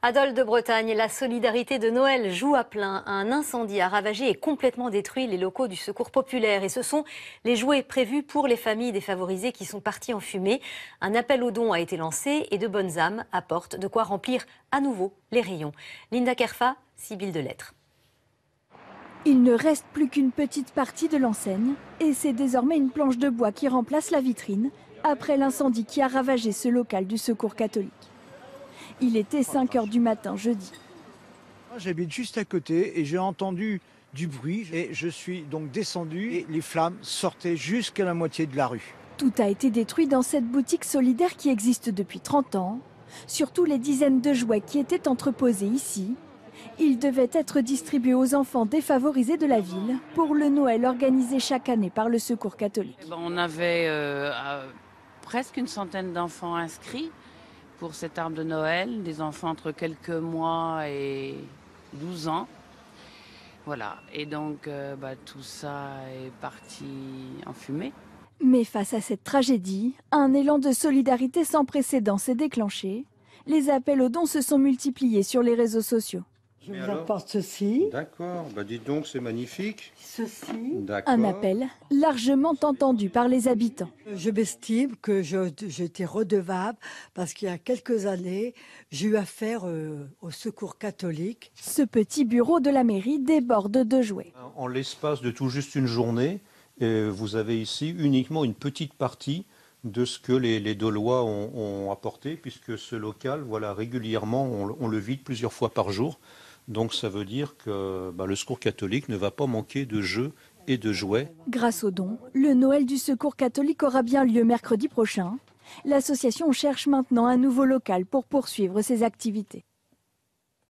Adolphe de Bretagne, la solidarité de Noël joue à plein. Un incendie a ravagé et complètement détruit les locaux du Secours populaire. Et ce sont les jouets prévus pour les familles défavorisées qui sont partis en fumée. Un appel aux dons a été lancé et de bonnes âmes apportent de quoi remplir à nouveau les rayons. Linda Kerfa, Sibylle Delettre. Il ne reste plus qu'une petite partie de l'enseigne et c'est désormais une planche de bois qui remplace la vitrine après l'incendie qui a ravagé ce local du Secours catholique. Il était 5 h du matin jeudi. J'habite juste à côté et j'ai entendu du bruit et je suis donc descendu et les flammes sortaient jusqu'à la moitié de la rue. Tout a été détruit dans cette boutique solidaire qui existe depuis 30 ans. Surtout les dizaines de jouets qui étaient entreposés ici. Ils devaient être distribués aux enfants défavorisés de la ville pour le Noël organisé chaque année par le Secours catholique. On avait presque une centaine d'enfants inscrits pour cet arbre de Noël, des enfants entre quelques mois et 12 ans. Voilà, et donc tout ça est parti en fumée. Mais face à cette tragédie, un élan de solidarité sans précédent s'est déclenché. Les appels aux dons se sont multipliés sur les réseaux sociaux. Je vous apporte ceci. D'accord, dites donc, c'est magnifique. Ceci. Un appel largement entendu par les habitants. Je m'estime que j'étais redevable parce qu'il y a quelques années, j'ai eu affaire au Secours catholique. Ce petit bureau de la mairie déborde de jouets. En l'espace de tout juste une journée, vous avez ici uniquement une petite partie de ce que les Dolois ont apporté, puisque ce local, voilà, régulièrement, on le vide plusieurs fois par jour. Donc ça veut dire que le Secours catholique ne va pas manquer de jeux et de jouets. Grâce aux dons, le Noël du Secours catholique aura bien lieu mercredi prochain. L'association cherche maintenant un nouveau local pour poursuivre ses activités.